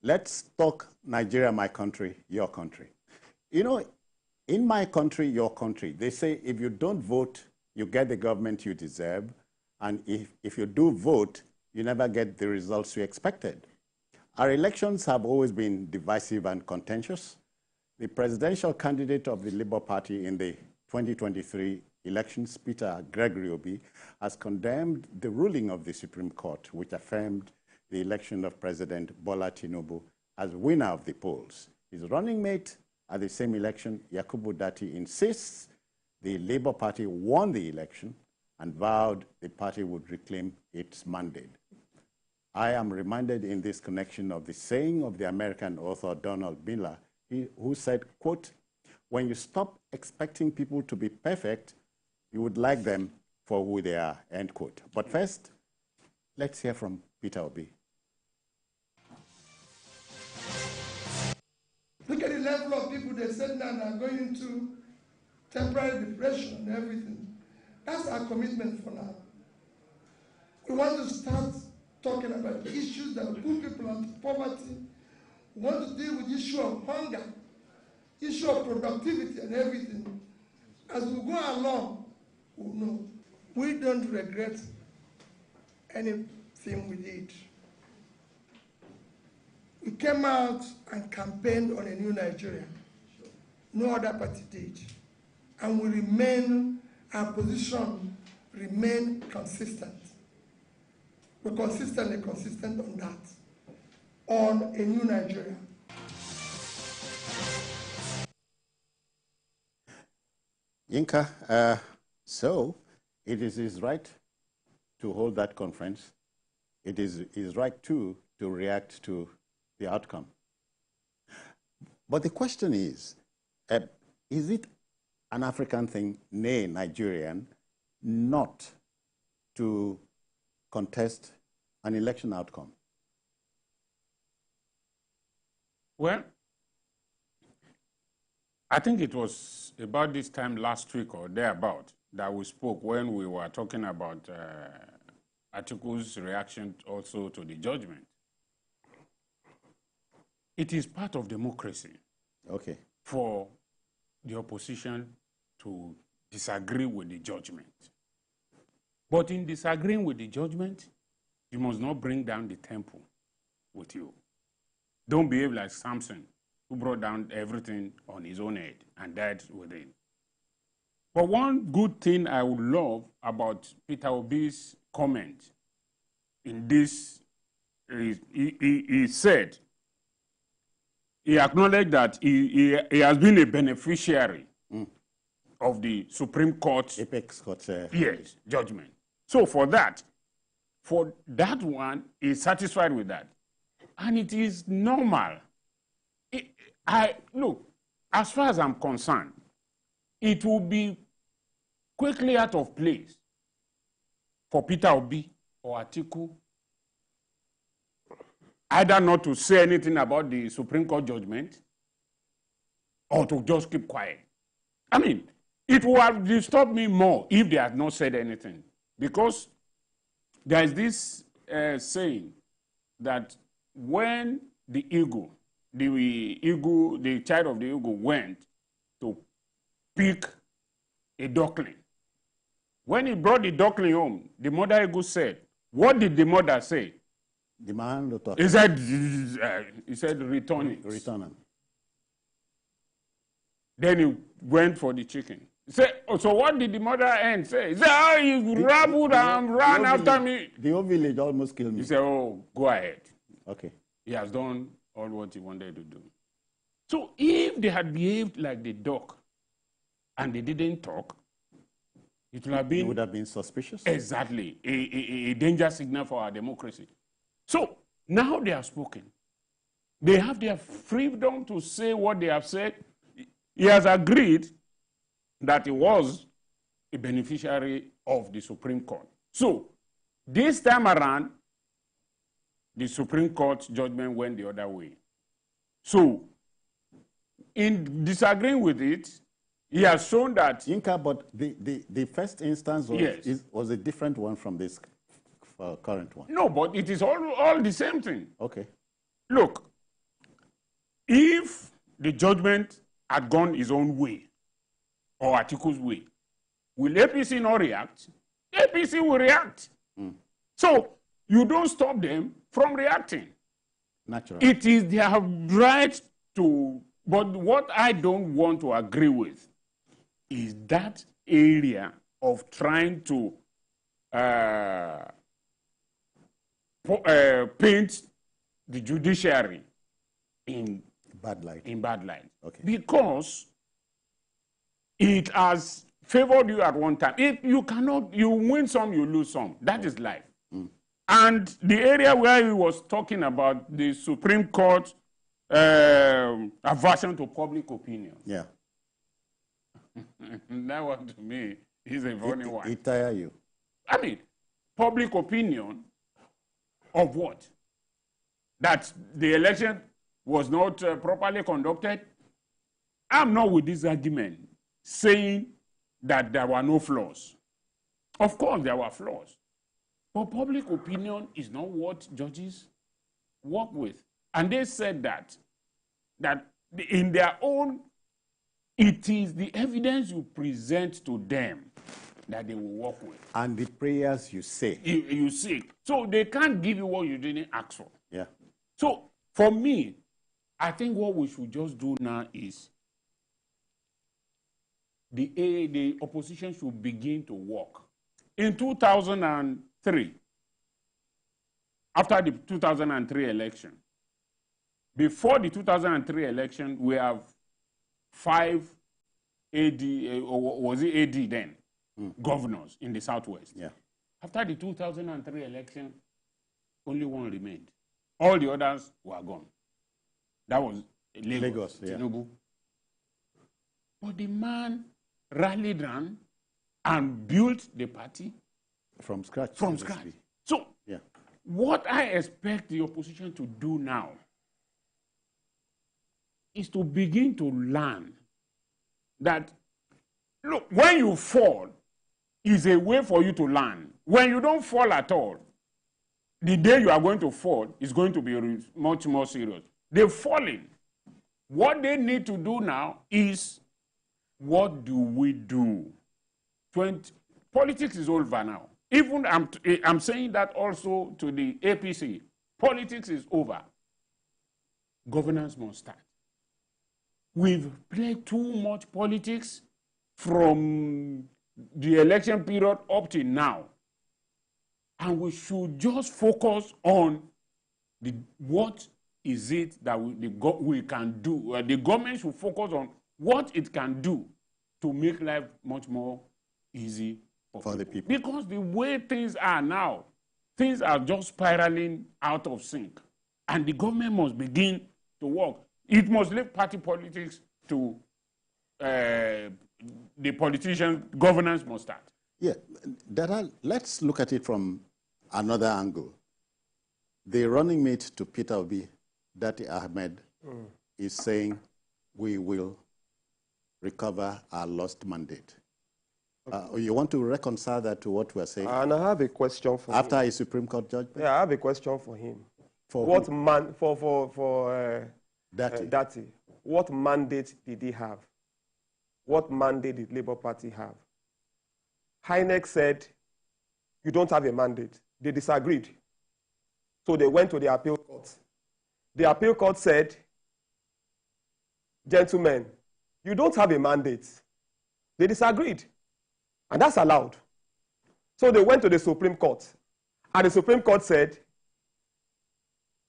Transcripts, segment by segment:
let's talk Nigeria, my country, your country. You know, in my country, your country, they say if you don't vote, you get the government you deserve. And if you do vote, you never get the results you expected. Our elections have always been divisive and contentious. The presidential candidate of the Labour Party in the 2023 elections, Peter Gregory Obi, has condemned the ruling of the Supreme Court, which affirmed the election of President Bola Tinubu as winner of the polls. His running mate at the same election, Yakubu Datti, insists the Labour Party won the election and vowed the party would reclaim its mandate. I am reminded in this connection of the saying of the American author Donald Miller, who said, quote, "When you stop expecting people to be perfect, you would like them for who they are," end quote. But first, let's hear from Peter Obi. Look at the level of people they said now are going into temporary depression and everything. That's our commitment for now. We want to start talking about issues that will put people out of poverty. We want to deal with the issue of hunger, issue of productivity and everything. As we go along, we'll know. We don't regret anything we did. We came out and campaigned on a new Nigeria. No other party did. And we remain, our position remain consistent. We're consistently consistent on that, on a new Nigeria. Yinka, so it is his right to hold that conference. It is his right, too, to react to the outcome. But the question is it an African thing, nay, Nigerian, not to contest an election outcome? Well, I think it was about this time last week or thereabout that we spoke when we were talking about Atiku's reaction also to the judgment. It is part of democracy, okay, for the opposition to disagree with the judgment. But in disagreeing with the judgment, you must not bring down the temple with you. Don't behave like Samson, who brought down everything on his own head and died with it. But one good thing I would love about Peter Obi's comment in this is he said, he acknowledged that he has been a beneficiary of the Supreme Court, Apex Court, yes, judgment. So for that one, he's satisfied with that. And it is normal. Look, as far as I'm concerned, it will be quickly out of place for Peter Obi or Atiku either not to say anything about the Supreme Court judgment or to just keep quiet. I mean, it would have disturbed me more if they had not said anything, because there is this saying that when the child of the eagle went to pick a duckling, when he brought the duckling home, the mother eagle said, what did the mother say? The man he said, return it. Return it. Then he went for the chicken. He said, oh, so what did the mother hen say? He said, oh, he rabbled and ran after me. The whole village almost killed me. He said, oh, go ahead. Okay. He has done all what he wanted to do. So if they had behaved like the duck and they didn't talk, it would have been suspicious. Exactly. A danger signal for our democracy. So now they have spoken. They have their freedom to say what they have said. He has agreed that he was a beneficiary of the Supreme Court. So this time around, the Supreme Court judgment went the other way. So in disagreeing with it, he has shown that... Yinka, but the first instance was a different one from this current one. No, but it is all the same thing. Okay. Look, if the judgment had gone his own way, or Atiku's way, will APC not react? APC will react. So you don't stop them from reacting. Naturally. It is their right to, but what I don't want to agree with is that area of trying to paint the judiciary in bad light. Okay. Because it has favored you at one time. If you cannot, you win some, you lose some. That is life. And the area where he was talking about the Supreme Court aversion to public opinion. Yeah. That one to me is a funny one. It tire you. I mean, public opinion of what? That the election was not properly conducted? I'm not with this argument saying that there were no flaws. Of course, there were flaws. But public opinion is not what judges work with. And they said that in their own, it is the evidence you present to them that they will work with. And the prayers you say. You seek. So they can't give you what you didn't ask for. Yeah. So for me, I think what we should just do now is the opposition should begin to work. In 2003, after the 2003 election, before the 2003 election, we have 5 AD, or was it AD then, governors in the Southwest. Yeah. After the 2003 election, only one remained. All the others were gone. That was Lagos, Tinubu. But the man rallied around and built the party from scratch. So, what I expect the opposition to do now is to begin to learn that, look, when you fall, is a way for you to learn. When you don't fall at all, the day you are going to fall is going to be much more serious. They're falling. What they need to do now is, what do we do? Politics is over now. Even I'm saying that also to the APC. Politics is over. Governance must start. We've played too much politics from the election period up to now. And we should just focus on what is it that we can do. The government should focus on what it can do to make life much more easy for the people. Because the way things are now, things are just spiraling out of sync. And the government must begin to work. It must leave party politics to the politicians. Governance must start. Yeah, let's look at it from another angle. The running mate to Peter Obi, Datti Ahmed, is saying we will recover our lost mandate. Okay. You want to reconcile that to what we're saying? And I have a question for him. After a Supreme Court judgment? Yeah, I have a question for him. For Datti. What mandate did he have? What mandate did Labour Party have? INEC said, you don't have a mandate. They disagreed. So they went to the appeal court. The appeal court said, gentlemen, you don't have a mandate. They disagreed. And that's allowed. So they went to the Supreme Court. And the Supreme Court said,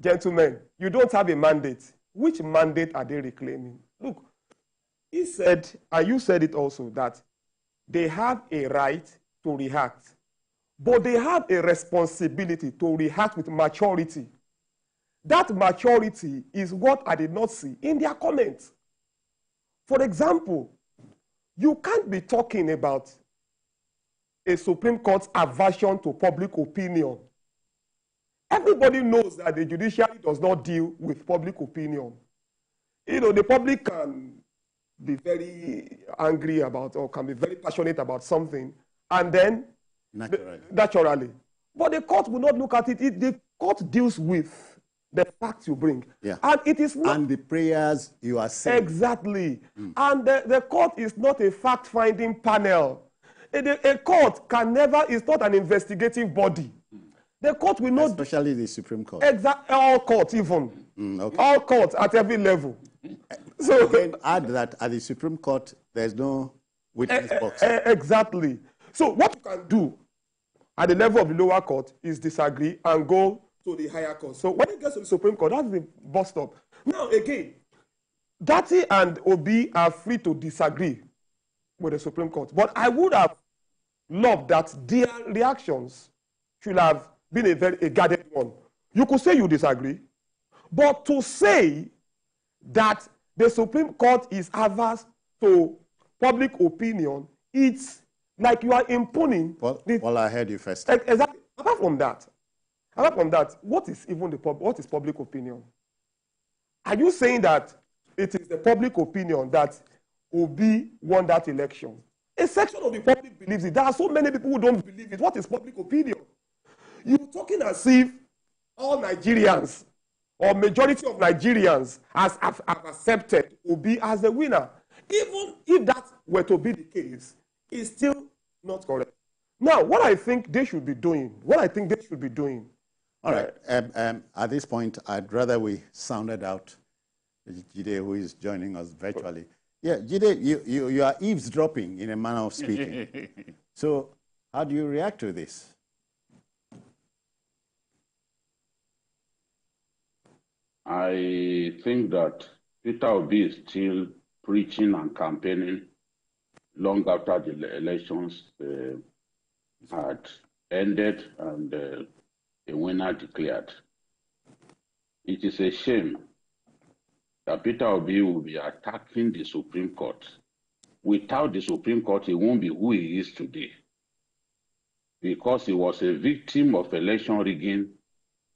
gentlemen, you don't have a mandate. Which mandate are they reclaiming? Look, he said, and you said it also, that they have a right to react. But they have a responsibility to react with maturity. That maturity is what I did not see in their comments. For example, you can't be talking about a Supreme Court's aversion to public opinion. Everybody knows that the judiciary does not deal with public opinion. You know, the public can be very angry about or can be very passionate about something, and then naturally. But the court will not look at it. The court deals with the facts you bring. Yeah. And it is not... And the prayers you are saying. Exactly. And the court is not a fact-finding panel. A court can never, is not an investigative body. The court will not... Especially the Supreme Court. Exactly. All courts even. Okay. All courts at every level. So then add that at the Supreme Court, there's no witness box. Exactly. So what you can do at the level of the lower court is disagree and go to the higher court. So when it gets to the Supreme Court, that's the bus stop. Now again, Datti and Obi are free to disagree with the Supreme Court. But I would have loved that their reactions should have been a guarded one. You could say you disagree, but to say that the Supreme Court is averse to public opinion, it's like you are imposing... Well, I heard you first. Exactly. Apart from that, what is public opinion? Are you saying that it is the public opinion that Obi won that election? A section of the public believes it. There are so many people who don't believe it. What is public opinion? You're talking as if all Nigerians or majority of Nigerians have accepted Obi as the winner. Even if that were to be the case, it's still not correct. Now, what I think they should be doing, All right. At this point, I'd rather we sounded out Jide, who is joining us virtually. Yeah, Jide, you are eavesdropping in a manner of speaking. So how do you react to this? I think that Peter Obi is still preaching and campaigning long after the elections had ended and a winner declared. It is a shame that Peter Obi will be attacking the Supreme Court. Without the Supreme Court, he won't be who he is today. Because he was a victim of election rigging,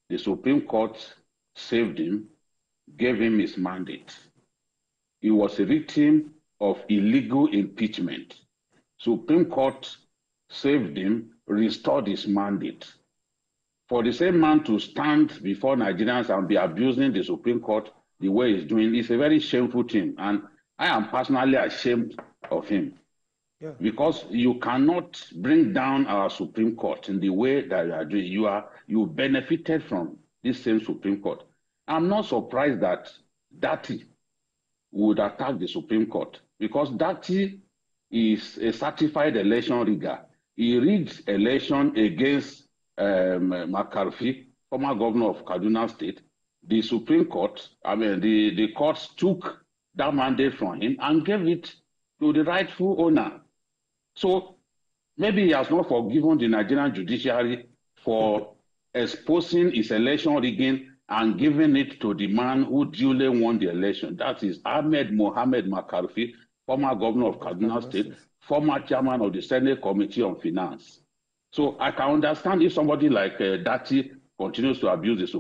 the Supreme Court saved him, gave him his mandate. He was a victim of illegal impeachment. Supreme Court saved him, restored his mandate. For the same man to stand before Nigerians and be abusing the Supreme Court the way he's doing is a very shameful thing. And I am personally ashamed of him. Yeah. Because you cannot bring down our Supreme Court in the way that you are doing. You benefited from this same Supreme Court. I'm not surprised that Datti would attack the Supreme Court because Datti is a certified election rigger. He rigged election against McCarthy, former governor of Kaduna State. The Supreme Court, the courts took that mandate from him and gave it to the rightful owner. So maybe he has not forgiven the Nigerian judiciary for exposing his election rigging and giving it to the man who duly won the election. That is Ahmed Mohamed McCarthy, former governor of Kaduna State, former chairman of the Senate Committee on Finance. So I can understand if somebody like Datti continues to abuse the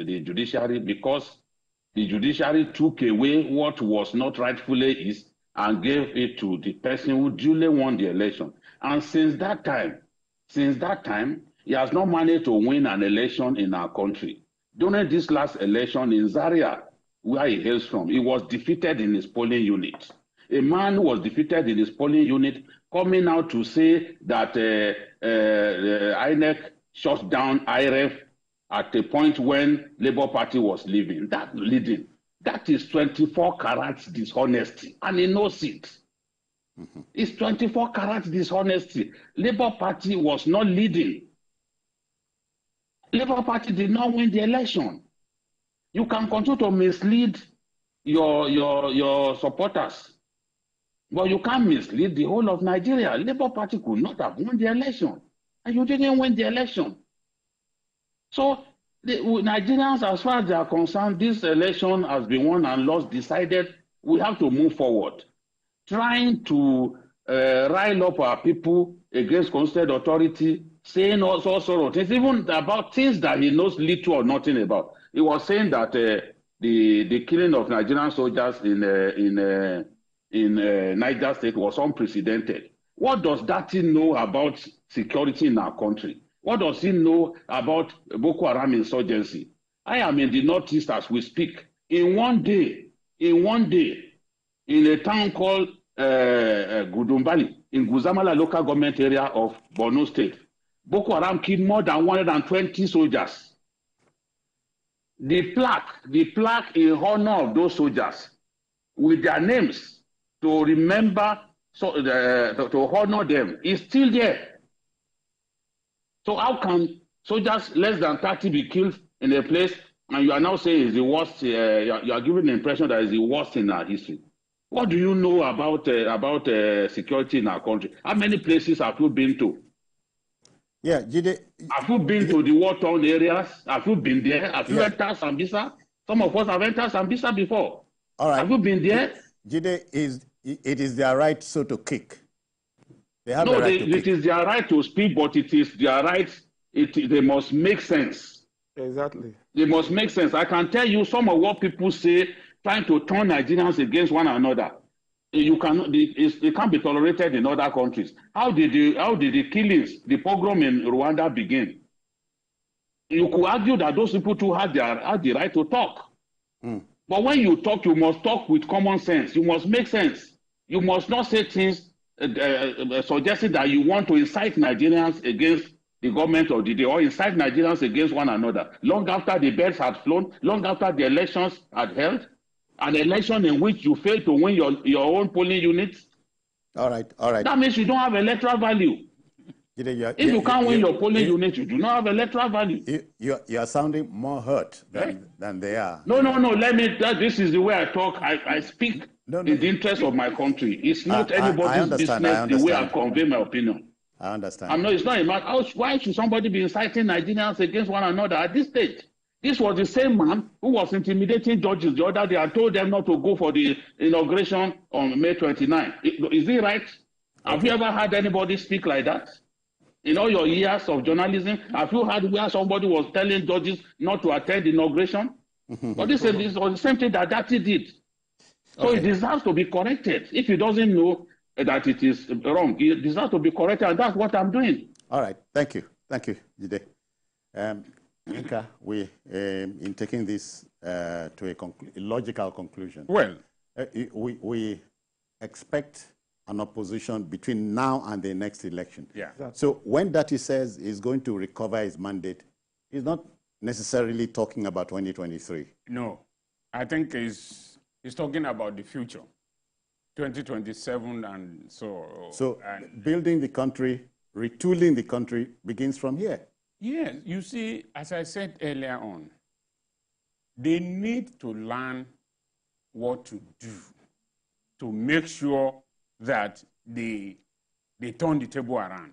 the judiciary, because the judiciary took away what was not rightfully his and gave it to the person who duly won the election. And since that time, he has not managed to win an election in our country. During this last election in Zaria, where he hails from, he was defeated in his polling unit. A man who was defeated in his polling unit coming out to say that INEC shut down IRF at a point when Labour Party was leading. That is 24 carats dishonesty, and he knows it. It's 24 carats dishonesty. Labour Party was not leading. Labour Party did not win the election. You can continue to mislead your supporters, but you can't mislead the whole of Nigeria. Labour Party could not have won the election, and you didn't win the election. So Nigerians, as far as they are concerned, this election has been won and lost, decided. We have to move forward. Trying to rile up our people against constituted authority, saying all sorts of things, even about things that he knows little or nothing about. He was saying that the killing of Nigerian soldiers in Niger State was unprecedented. What does Datti know about security in our country? What does he know about Boko Haram insurgency? I am in the Northeast as we speak. In one day, in a town called Gudumbali, in Guzamala local government area of Borno State, Boko Haram killed more than 120 soldiers. The plaque in honor of those soldiers, with their names to remember, to honor them, is still there. So how can soldiers less than 30 be killed in a place, and you are now saying it's the worst? You are giving the impression that it's the worst in our history. What do you know about security in our country? How many places have you been to? Yeah, Jide, have you been to the war-torn areas? Have you been there? Have you entered Sambisa? Some of us have entered Sambisa before. All right. Have you been there? Jide, it is their right so to kick. They have the right to kick. It is their right to speak, but it is their right. They must make sense. Exactly. They must make sense. I can tell you some of what people say, trying to turn Nigerians against one another. It can't be tolerated in other countries. How did the killings, the pogrom in Rwanda begin? You could argue that those people too had the right to talk. But when you talk, you must talk with common sense. You must make sense. You must not say things suggesting that you want to incite Nigerians against the government of the day, or incite Nigerians against one another. Long after the birds had flown, long after the elections had held, an election in which you fail to win your own polling units. All right, all right. That means you don't have electoral value. If you can't win your polling unit, you do not have electoral value. You are sounding more hurt than they are. No. This is the way I talk. I speak in the interest of my country. It's not anybody's business the way I convey my opinion. I understand. It's not a matter. Why should somebody be inciting Nigerians against one another at this stage? This was the same man who was intimidating judges the other day and told them not to go for the inauguration on May 29. Is it right? Have you ever had anybody speak like that? In all your years of journalism, have you heard where somebody was telling judges not to attend the inauguration? But this was the same thing that Datti did. So it deserves to be corrected. If he doesn't know that it is wrong, it deserves to be corrected, and that's what I'm doing. All right. Thank you. Thank you, Jide. Inka, in taking this to a logical conclusion. Well, we expect an opposition between now and the next election. Yeah. So when Datti says he's going to recover his mandate, he's not necessarily talking about 2023. No, I think he's talking about the future, 2027 and so. So building the country, retooling the country begins from here. Yes, you see, as I said earlier on, they need to learn what to do to make sure that they turn the table around.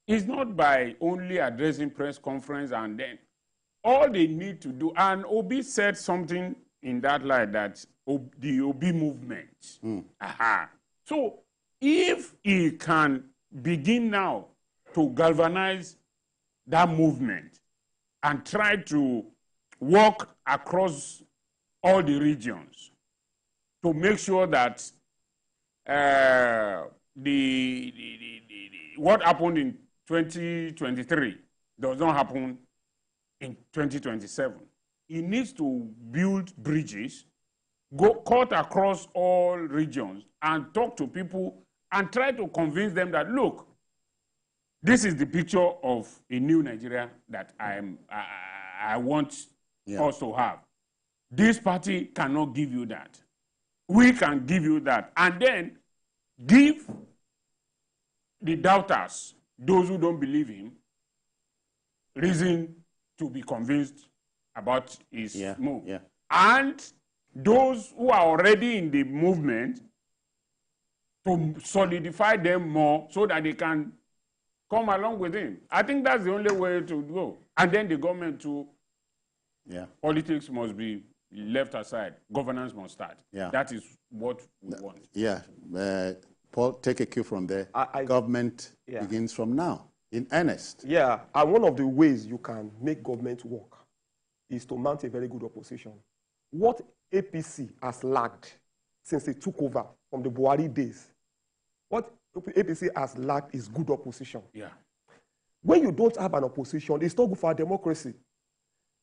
It's not by only addressing press conference and then all they need to do, and Obi said something in that light, that the Obi movement. So if he can begin now to galvanize that movement and try to work across all the regions to make sure that what happened in 2023 does not happen in 2027. He needs to build bridges, cut across all regions and talk to people and try to convince them that, look, this is the picture of a new Nigeria that I want us to have. This party cannot give you that. We can give you that. And then give the doubters, those who don't believe him, reason to be convinced about his move. Yeah. And those who are already in the movement, to solidify them more so that they can come along with him. I think that's the only way to go. And then the government too. Politics must be left aside. Governance must start. That is what we want. Paul, take a cue from there. Government begins from now, in earnest. Yeah, and one of the ways you can make government work is to mount a very good opposition. What APC has lacked since they took over from the Buhari days, what APC has lacked is good opposition. Yeah. When you don't have an opposition, it's not good for our democracy.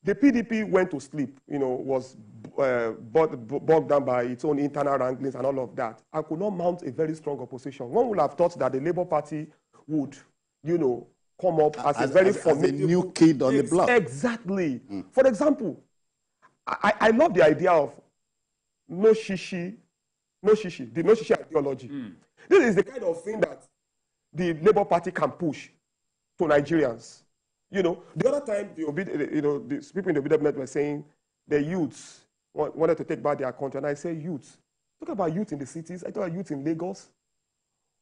the PDP went to sleep, was bogged down by its own internal wranglings and all of that, I could not mount a very strong opposition. One would have thought that the Labour Party would, come up as a very formidable... As a new kid on the block. Exactly. For example, I love the idea of no shishi ideology. This is the kind of thing that the Labour Party can push to Nigerians. The other time, the people in the government were saying the youths wanted to take back their country, and I say youths. Talk about youth in the cities. I talk about youth in Lagos.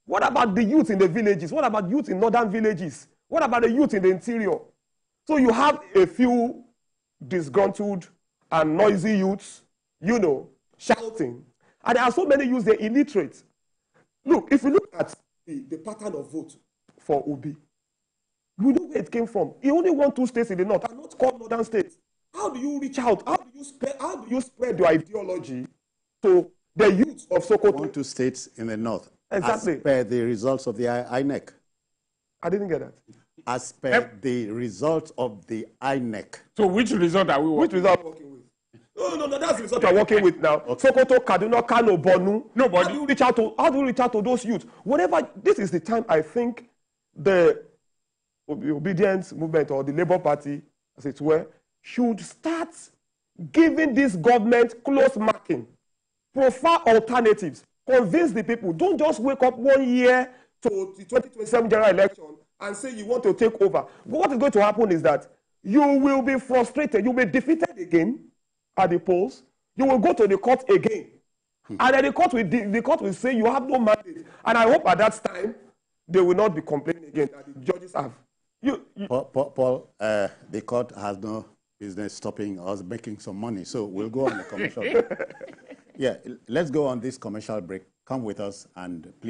What about the youth in the villages? What about youth in northern villages? What about the youth in the interior? So you have a few disgruntled and noisy youths, shouting. And there are so many youths, they're illiterate. Look, if you look at the pattern of vote for Obi, you know where it came from. He only won 2 states in the north, and not called northern states. How do you reach out? How do you spread your ideology to the youth of Sokoto? 1, 2 states in the north. Exactly. As per the results of the INEC. I didn't get that. As per the results of the INEC. So which result are we working with? Which result are we working with? No, that's the result we're working with now. Okay. Sokoto, Kaduna, Kano, Borno. Nobody. How do you reach out to those youths? Whatever, this is the time I think the obedience movement or the Labour Party, as it were, should start giving this government close marking, profile alternatives, convince the people. Don't just wake up 1 year to the 2027 general election and say you want to take over. But what is going to happen is that you will be frustrated. You will be defeated again at the polls. You will go to the court again. And then the court will say you have no mandate. And I hope at that time they will not be complaining again that the judges have. Paul, the court has no business stopping us making some money. So we'll go on the commercial break. Yeah, let's go on this commercial break. Come with us and please.